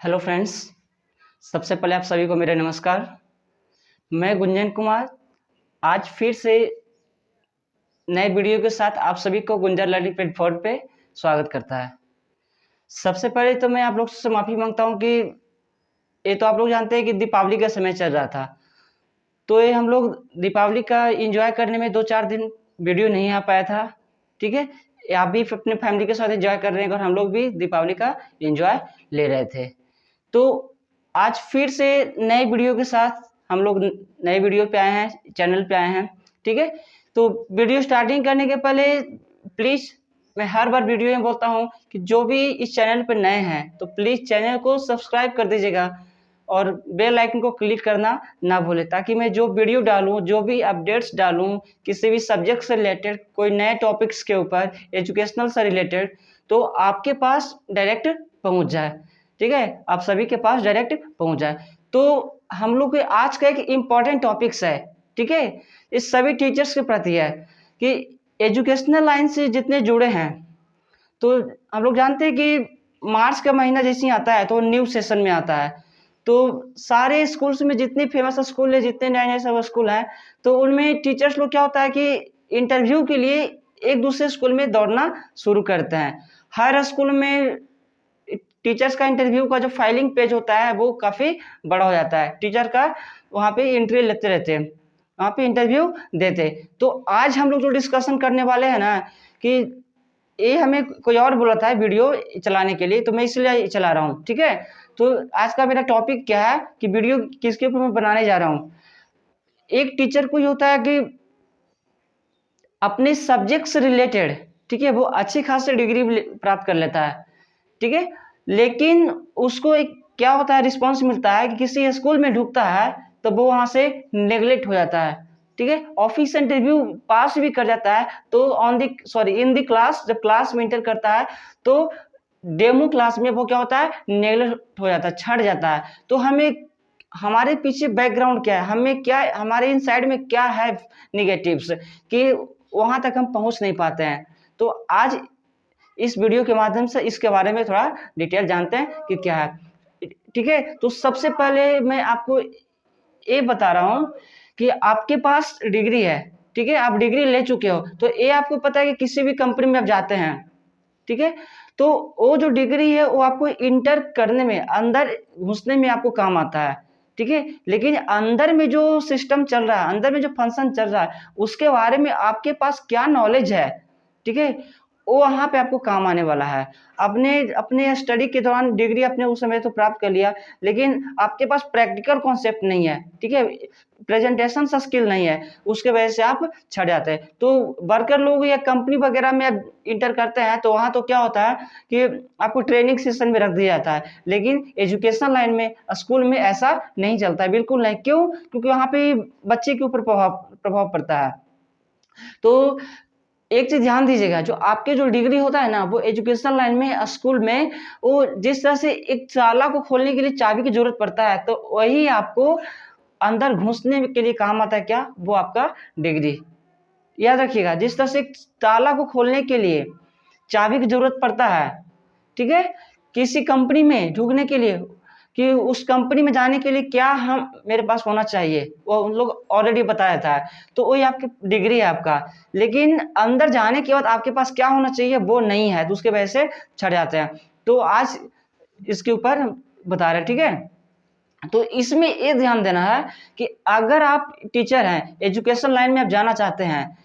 Hello friends. सबसे पहले आप सभी को मेरा नमस्कार। मैं गुंजन कुमार आज फिर से नए वीडियो के साथ आप सभी को गुंजन लर्निंग प्लेटफॉर्म पे स्वागत करता है। सबसे पहले तो मैं आप लोग से माफ़ी मांगता हूँ कि ये तो आप लोग जानते हैं कि दीपावली का समय चल रहा था, तो ये हम लोग दीपावली का एंजॉय करने में 2-4 दिन वीडियो नहीं आ पाया था। ठीक है, आप भी अपने फैमिली के साथ एंजॉय कर रहे हैं और हम लोग भी दीपावली का एंजॉय ले रहे थे। तो आज फिर से नए वीडियो के साथ हम लोग नए वीडियो पे आए हैं, चैनल पे आए हैं। ठीक है, तो वीडियो स्टार्टिंग करने के पहले प्लीज़ मैं हर बार वीडियो में बोलता हूँ कि जो भी इस चैनल पर नए हैं तो प्लीज़ चैनल को सब्सक्राइब कर दीजिएगा और बेल आइकन को क्लिक करना ना भूलें, ताकि मैं जो वीडियो डालूँ, जो भी अपडेट्स डालूँ किसी भी सब्जेक्ट से रिलेटेड, कोई नए टॉपिक्स के ऊपर, एजुकेशनल से रिलेटेड, तो आपके पास डायरेक्ट पहुँच जाए। ठीक है, आप सभी के पास डायरेक्ट पहुंच जाए। तो हम लोग के आज का एक इम्पॉर्टेंट टॉपिक्स है। ठीक है, इस सभी टीचर्स के प्रति है कि एजुकेशनल लाइन से जितने जुड़े हैं, तो हम लोग जानते हैं कि मार्च का महीना जैसे ही आता है तो न्यू सेशन में आता है, तो सारे स्कूल्स में जितने फेमस स्कूल है, जितने नए नए सब स्कूल हैं, तो उनमें टीचर्स लोग क्या होता है कि इंटरव्यू के लिए एक दूसरे स्कूल में दौड़ना शुरू करते हैं। हर स्कूल में टीचर्स का इंटरव्यू का जो फाइलिंग पेज होता है वो काफ़ी बड़ा हो जाता है। टीचर का वहाँ पे एंट्री लेते रहते हैं, वहाँ पे इंटरव्यू देते। तो आज हम लोग जो डिस्कशन करने वाले हैं ना कि ये हमें कोई और बोला था वीडियो चलाने के लिए, तो मैं इसलिए चला रहा हूँ। ठीक है, तो आज का मेरा टॉपिक क्या है कि वीडियो किसके ऊपर मैं बनाने जा रहा हूँ। एक टीचर को ये होता है कि अपने सब्जेक्ट से रिलेटेड, ठीक है, वो अच्छी खासी डिग्री प्राप्त कर लेता है। ठीक है, लेकिन उसको एक क्या होता है, रिस्पॉन्स मिलता है कि किसी स्कूल में ढुकता है तो वो वहाँ से नेगलेक्ट हो जाता है। ठीक है, ऑफिस इंटरव्यू पास भी कर जाता है तो इन द क्लास, जब क्लास में इंटर करता है तो डेमो क्लास में वो क्या होता है, नेगलेक्ट हो जाता है, छट जाता है। तो हमें हमारे पीछे बैकग्राउंड क्या है, हमें क्या, हमारे इन साइड में क्या है निगेटिव्स कि वहाँ तक हम पहुँच नहीं पाते हैं। तो आज इस वीडियो के माध्यम से इसके बारे में थोड़ा डिटेल जानते हैं कि क्या है। ठीक है, तो सबसे पहले मैं आपको ये बता रहा हूँ कि आपके पास डिग्री है। ठीक है, आप डिग्री ले चुके हो तो ये आपको पता है कि किसी भी कंपनी में आप जाते हैं, ठीक है, तो वो जो डिग्री है वो आपको इंटर करने में, अंदर घुसने में आपको काम आता है। ठीक है, लेकिन अंदर में जो सिस्टम चल रहा है, अंदर में जो फंक्शन चल रहा है, उसके बारे में आपके पास क्या नॉलेज है, ठीक है, वो वहाँ पे आपको काम आने वाला है। अपने अपने स्टडी के दौरान डिग्री आपने उस समय तो प्राप्त कर लिया, लेकिन आपके पास प्रैक्टिकल कॉन्सेप्ट नहीं है, ठीक है, प्रेजेंटेशन सा स्किल नहीं है, उसके वजह से आप छट जाते हैं। तो वर्कर लोग या कंपनी वगैरह में आप इंटर करते हैं तो वहाँ तो क्या होता है कि आपको ट्रेनिंग सेशन में रख दिया जाता है, लेकिन एजुकेशन लाइन में, स्कूल में ऐसा नहीं चलता है, बिल्कुल नहीं। क्यों? क्योंकि वहाँ पे बच्चे के ऊपर प्रभाव पड़ता है। तो एक चीज ध्यान दीजिएगा, जो आपके जो डिग्री होता है ना, वो एजुकेशन लाइन में, स्कूल में, वो जिस तरह से एक ताला को खोलने के लिए चाबी की जरूरत पड़ता है, तो वही आपको अंदर घुसने के लिए काम आता है। क्या? वो आपका डिग्री। याद रखिएगा, जिस तरह से एक ताला को खोलने के लिए चाबी की जरूरत पड़ता है, ठीक है, किसी कंपनी में ढुकने के लिए, कि उस कंपनी में जाने के लिए क्या हम मेरे पास होना चाहिए, वो उन लोग ऑलरेडी बताया था। तो वही आपकी डिग्री है आपका, लेकिन अंदर जाने के बाद आपके पास क्या होना चाहिए वो नहीं है, तो उसके वजह से छट जाते हैं। तो आज इसके ऊपर बता रहे हैं। ठीक है, तो इसमें ये ध्यान देना है कि अगर आप टीचर हैं, एजुकेशन लाइन में आप जाना चाहते हैं,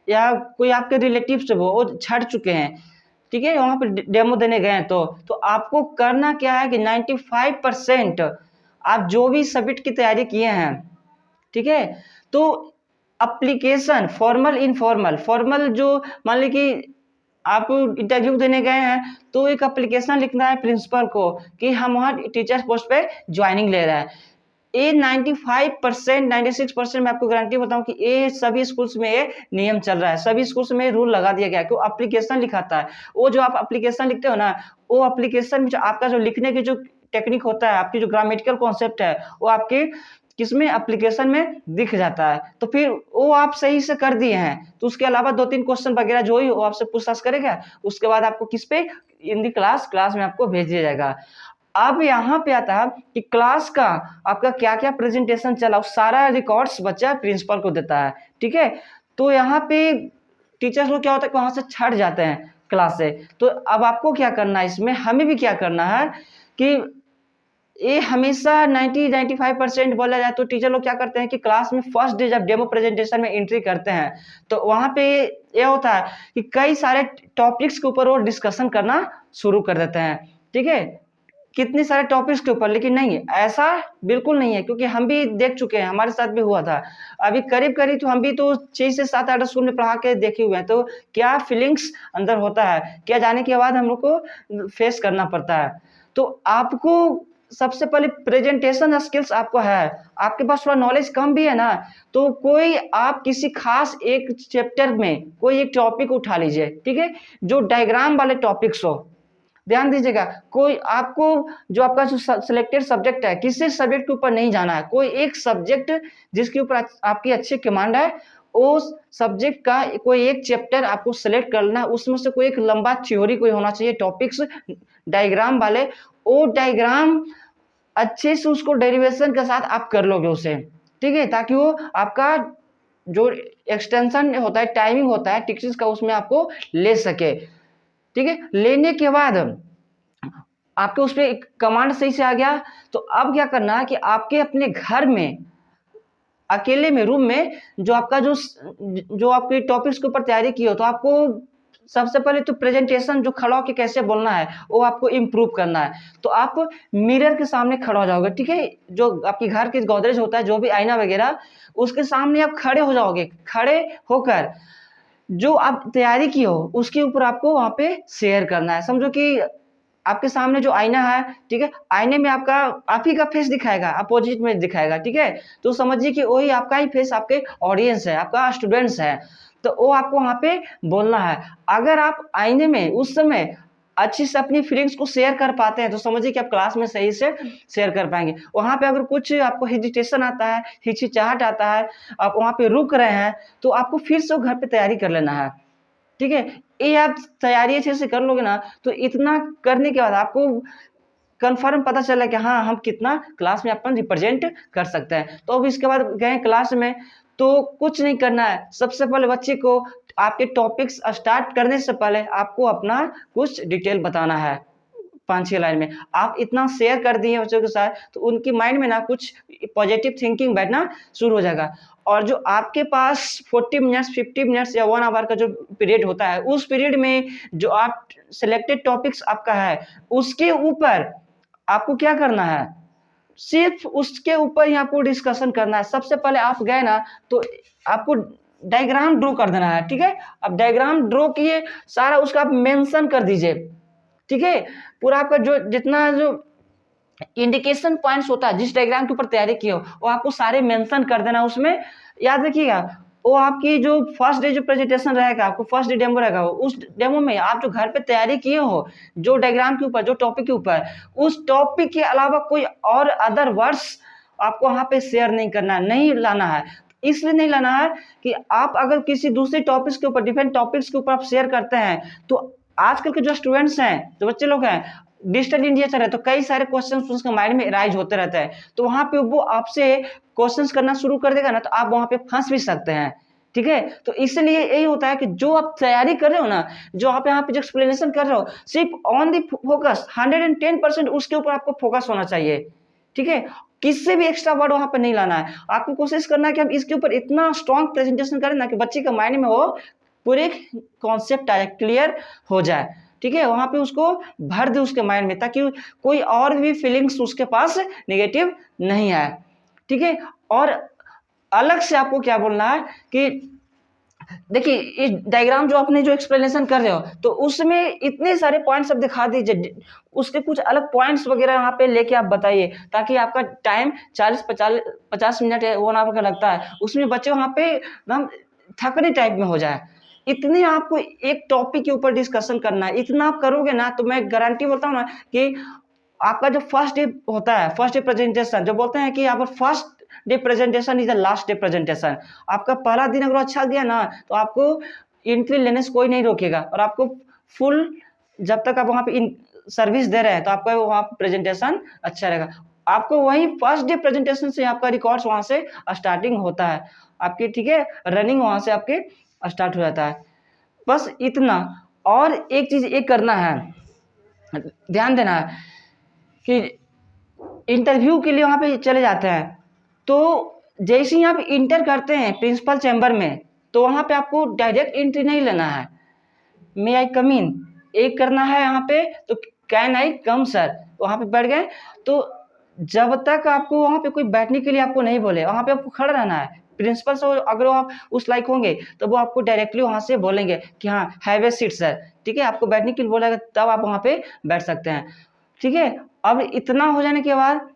या कोई आपके रिलेटिव से वो छट चुके हैं, ठीक है, वहां पे डेमो देने गए हैं, तो आपको करना क्या है कि 95% आप जो भी सबमिट की तैयारी किए हैं, ठीक है, तो एप्लीकेशन, फॉर्मल इनफॉर्मल, फॉर्मल जो मान लीजिए कि आप इंटरव्यू देने गए हैं तो एक एप्लीकेशन लिखना है प्रिंसिपल को कि हम वहाँ टीचर्स पोस्ट पे ज्वाइनिंग ले रहे हैं। ये 95%, 96% मैं आपको गारंटी बताऊं कि ये सभी स्कूल्स में ये नियम चल रहा है, सभी स्कूल्स में रूल लगा दिया गया है कि वो एप्लीकेशन लिखाता है। वो जो आप एप्लीकेशन लिखते हो ना, वो एप्लीकेशन में जो आपका जो लिखने की जो टेक्निक होता है, आपकी जो ग्रामेटिकल कॉन्सेप्ट है, वो आपके किसमें, एप्लीकेशन में दिख जाता है। तो फिर वो आप सही से कर दिए हैं तो उसके अलावा 2-3 क्वेश्चन वगैरह जो ही वो आपसे पूछताछ करेगा, उसके बाद आपको किस पे, इन दी क्लास में आपको भेज दिया जाएगा। अब यहाँ पे आता है कि क्लास का आपका क्या क्या प्रेजेंटेशन चला, वो सारा रिकॉर्ड्स बच्चा प्रिंसिपल को देता है, ठीक है। तो यहाँ पे टीचर्स लोग क्या होता है कि वहाँ से छट जाते हैं क्लास से। तो अब आपको क्या करना है, इसमें हमें भी क्या करना है कि ये हमेशा 90-95% बोला जाए तो टीचर लोग क्या करते हैं कि क्लास में फर्स्ट डे जब डेमो प्रेजेंटेशन में एंट्री करते हैं तो वहाँ पे ये होता है कि कई सारे टॉपिक्स के ऊपर वो डिस्कशन करना शुरू कर देते हैं, ठीक है, कितने सारे टॉपिक्स के ऊपर। लेकिन नहीं, ऐसा बिल्कुल नहीं है, क्योंकि हम भी देख चुके हैं, हमारे साथ भी हुआ था। अभी करीब करीब तो हम भी तो 6 से 7-8 स्कूल में पढ़ा के देखे हुए हैं, तो क्या फीलिंग्स अंदर होता है, क्या जाने के बाद हम लोग को फेस करना पड़ता है। तो आपको सबसे पहले प्रेजेंटेशन स्किल्स आपको है, आपके पास थोड़ा नॉलेज कम भी है ना, तो कोई आप किसी खास एक चैप्टर में कोई एक टॉपिक उठा लीजिए, ठीक है, जो डायग्राम वाले टॉपिक्स हो। ध्यान दीजिएगा, कोई आपको जो आपका जो सिलेक्टेड सब्जेक्ट है, किसी सब्जेक्ट के ऊपर नहीं जाना है, कोई एक सब्जेक्ट जिसके ऊपर आपकी अच्छी कमांड है, उस सब्जेक्ट का कोई एक चैप्टर आपको सेलेक्ट करना है, उसमें से कोई एक लंबा थ्योरी कोई होना चाहिए, टॉपिक्स डायग्राम वाले, वो डायग्राम अच्छे से उसको डेरिवेशन के साथ आप कर लोगे उसे, ठीक है, ताकि वो आपका जो एक्सटेंशन होता है, टाइमिंग होता है टिक्स का, उसमें आपको ले सके, ठीक है। लेने के बाद आपके उस पर कमांड सही से आ गया, तो अब क्या करना है कि आपके अपने घर में अकेले में रूम में जो आपका जो आपके टॉपिक्स के ऊपर तैयारी की हो, तो आपको सबसे पहले तो प्रेजेंटेशन जो खड़ा होकर कैसे बोलना है वो आपको इम्प्रूव करना है। तो आप मिरर के सामने खड़ा हो जाओगे, ठीक है, जो आपके घर के गोदरेज होता है, जो भी आईना वगैरह, उसके सामने आप खड़े हो जाओगे। खड़े होकर जो आप तैयारी की हो उसके ऊपर आपको वहां पे शेयर करना है। समझो कि आपके सामने जो आईना है, ठीक है, आईने में आपका आप ही का फेस दिखाएगा, अपोजिट में दिखाएगा, ठीक है, तो समझिए कि वही आपका ही फेस आपके ऑडियंस है, आपका स्टूडेंट्स है, तो वो आपको वहां पे बोलना है। अगर आप आईने में उस समय अच्छी से अपनी फीलिंग्स को शेयर कर पाते हैं तो समझिए कि आप क्लास में सही से शेयर कर पाएंगे। वहां पे अगर कुछ आपको हेजिटेशन आता है, हिचकिचाहट आता है, आप वहां पे रुक रहे हैं, तो आपको फिर से घर पे तैयारी कर लेना है, ठीक है। ये आप तैयारी अच्छे से कर लोगे ना, तो इतना करने के बाद आपको कंफर्म पता चला कि हाँ, हम कितना क्लास में अपन रिप्रेजेंट कर सकते हैं। तो अब इसके बाद गए क्लास में, तो कुछ नहीं करना है, सबसे पहले बच्चे को आपके टॉपिक्स स्टार्ट करने से पहले आपको अपना कुछ डिटेल बताना है। 5-6 लाइन में आप इतना शेयर कर दिए बच्चों के साथ, तो उनकी माइंड में ना कुछ पॉजिटिव थिंकिंग बैठना शुरू हो जाएगा। और जो आपके पास 40 मिनट्स, 50 मिनट्स या 1 आवर का जो पीरियड होता है, उस पीरियड में जो आप सिलेक्टेड टॉपिक्स आपका है, उसके ऊपर आपको क्या करना है, सिर्फ उसके ऊपर ही आपको डिस्कशन करना है। सबसे पहले आप गए ना, तो आपको डायग्राम ड्रॉ कर देना है, ठीक है। अब डायग्राम ड्रॉ किए, सारा उसका आप मेंशन कर दीजिए, ठीक है, पूरा आपका जो जितना जो इंडिकेशन पॉइंट्स होता है जिस डायग्राम के ऊपर तैयारी की हो, वो आपको सारे मेंशन कर देना उसमें। याद रखिएगा, वो आपकी जो फर्स्ट डे जो प्रेजेंटेशन रहेगा, आपको फर्स्ट डे डेमो रहेगा, उस डेमो में आप जो घर पे तैयारी किए हो, जो डायग्राम के ऊपर, जो टॉपिक के ऊपर, उस टॉपिक के अलावा कोई और अदर वर्ड्स आपको वहां पे शेयर नहीं करना है, नहीं लाना है। इसलिए नहीं लाना है कि आप अगर किसी दूसरे टॉपिक्स के ऊपर, डिफरेंट टॉपिक्स के ऊपर आप शेयर करते हैं, तो आजकल के जो स्टूडेंट्स हैं, जो बच्चे लोग हैं, डिजिटल इंडिया चल रहा है, तो कई सारे क्वेश्चंस उसके माइंड में राइज होते रहते हैं, तो वहां पे वो आपसे क्वेश्चंस करना शुरू कर देगा ना, तो आप वहां पे फंस भी सकते हैं, ठीक है। तो इसलिए यही होता है कि जो आप तैयारी कर रहे हो ना, जो आप यहाँ पे जो एक्सप्लेनेशन कर रहे हो, सिर्फ ऑन दी फोकस 110% उसके ऊपर आपको फोकस होना चाहिए, ठीक है। किससे भी एक्स्ट्रा वर्ड वहां पर नहीं लाना है। आपको कोशिश करना है कि हम इसके ऊपर इतना स्ट्रॉन्ग प्रेजेंटेशन करें ना कि बच्चे के माइंड में वो पूरे कॉन्सेप्ट आए, क्लियर हो जाए, ठीक है, वहां पे उसको भर दे उसके माइंड में, ताकि कोई और भी फीलिंग्स उसके पास नेगेटिव नहीं आए, ठीक है। और अलग से आपको क्या बोलना है कि देखिए, इस डायग्राम जो आपने जो एक्सप्लेनेशन कर रहे हो, तो उसमें इतने सारे पॉइंट्स आप दिखा दीजिए, उसके कुछ अलग पॉइंट्स वगैरह यहाँ पे लेके आप बताइए, ताकि आपका टाइम 40-50 मिनट या 1 आवर का लगता है, उसमें बच्चे वहाँ पे एकदम थकने टाइप में हो जाए। इतने आपको एक टॉपिक के ऊपर डिस्कशन करना है, इतना आप करोगे ना, तो मैं गारंटी बोलता हूँ ना कि आपका जो फर्स्ट डे होता है, फर्स्ट डे प्रेजेंटेशन, जो बोलते हैं कि यहाँ पर first day presentation is the last day presentation, आपका पहला दिन अगर अच्छा गया ना, तो आपको एंट्री लेने से कोई नहीं रोकेगा, और आपको फुल, जब तक आप वहाँ पे सर्विस दे रहे हैं तो आपका वहाँ प्रेजेंटेशन अच्छा रहेगा। आपको वहीं फर्स्ट डे प्रेजेंटेशन से आपका रिकॉर्ड्स वहाँ से स्टार्टिंग होता है आपकी, ठीक है, रनिंग वहाँ से आपके स्टार्ट हो जाता है। बस इतना। और एक चीज़ ये करना है, ध्यान देना है कि इंटरव्यू के लिए वहाँ पे चले जाते हैं तो जैसे ही आप इंटर करते हैं प्रिंसिपल चैम्बर में तो वहाँ पे आपको डायरेक्ट एंट्री नहीं लेना है, मे आई कम इन एक करना है यहाँ पे, तो कैन आई कम सर, वहाँ पे बैठ गए तो जब तक आपको वहाँ पे कोई बैठने के लिए आपको नहीं बोले वहाँ पे आपको खड़ा रहना है। प्रिंसिपल से अगर आप उस लायक होंगे तो वो आपको डायरेक्टली वहाँ से बोलेंगे कि हाँ हैव ए सीट सर, ठीक है, आपको बैठने के लिए बोलेगा तब आप वहाँ पे बैठ सकते हैं, ठीक है। अब इतना हो जाने के बाद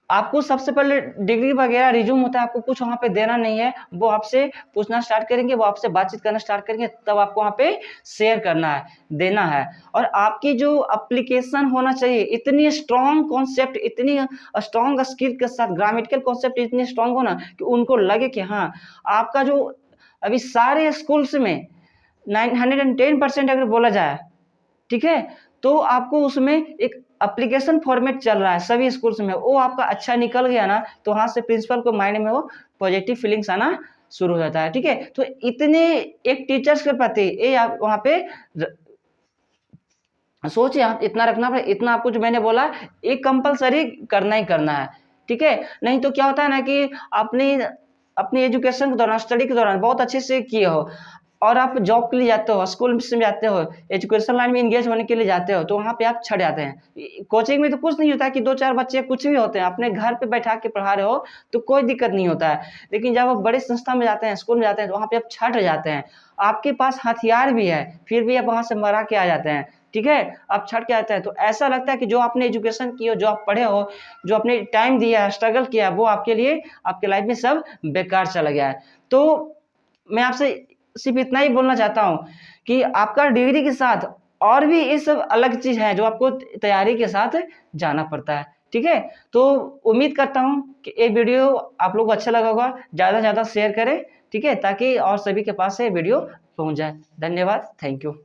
आपको सबसे पहले डिग्री वगैरह रिज्यूम होता है, आपको कुछ वहाँ पे देना नहीं है, वो आपसे पूछना स्टार्ट करेंगे, वो आपसे बातचीत करना स्टार्ट करेंगे, तब आपको वहाँ पे शेयर करना है, देना है। और आपकी जो एप्लीकेशन होना चाहिए इतनी स्ट्रॉन्ग कॉन्सेप्ट, इतनी स्ट्रॉन्ग स्किल के साथ ग्रामेटिकल कॉन्सेप्ट इतनी स्ट्रॉन्ग हो ना कि उनको लगे कि हाँ आपका जो अभी सारे स्कूल्स में 910% अगर बोला जाए, ठीक है, तो आपको उसमें एक एप्लीकेशन फॉर्मेट चल रहा है सभी स्कूल्स में, वो आपका अच्छा निकल गया ना तो वहाँ से प्रिंसिपल को माइंड में वो पॉजिटिव फीलिंग्स आना शुरू हो जाता है, ठीक है। तो इतने एक टीचर्स के प्रति ये आप वहाँ पे सोचिए, आप इतना रखना पड़े, इतना आपको जो मैंने बोला एक कंपलसरी करना ही करना है, ठीक है। नहीं तो क्या होता है ना कि आपने अपनी एजुकेशन के दौरान, स्टडी के दौरान बहुत अच्छे से किए हो और आप जॉब के लिए जाते हो, स्कूल में जाते हो, एजुकेशन लाइन में इंगेज होने के लिए जाते हो तो वहाँ पे आप छट जाते हैं। कोचिंग में तो कुछ नहीं होता कि 2-4 बच्चे कुछ भी होते हैं, अपने घर पे बैठा के पढ़ा रहे हो तो कोई दिक्कत नहीं होता है, लेकिन जब आप बड़े संस्था में जाते हैं, स्कूल में जाते हैं तो वहाँ पे आप छट जाते हैं। आपके पास हथियार भी है फिर भी आप वहाँ से मरा के आ जाते हैं, ठीक है, आप छट के आते हैं तो ऐसा लगता है कि जो आपने एजुकेशन की हो, जो आप पढ़े हो, जो आपने टाइम दिया, स्ट्रगल किया, वो आपके लिए आपके लाइफ में सब बेकार चला गया है। तो मैं आपसे सिर्फ इतना ही बोलना चाहता हूँ कि आपका डिग्री के साथ और भी ये सब अलग चीज़ है जो आपको तैयारी के साथ जाना पड़ता है, ठीक है। तो उम्मीद करता हूँ कि ये वीडियो आप लोग को अच्छा लगा होगा, ज़्यादा से ज़्यादा शेयर करें, ठीक है, ताकि और सभी के पास ये वीडियो पहुँच जाए। धन्यवाद, थैंक यू।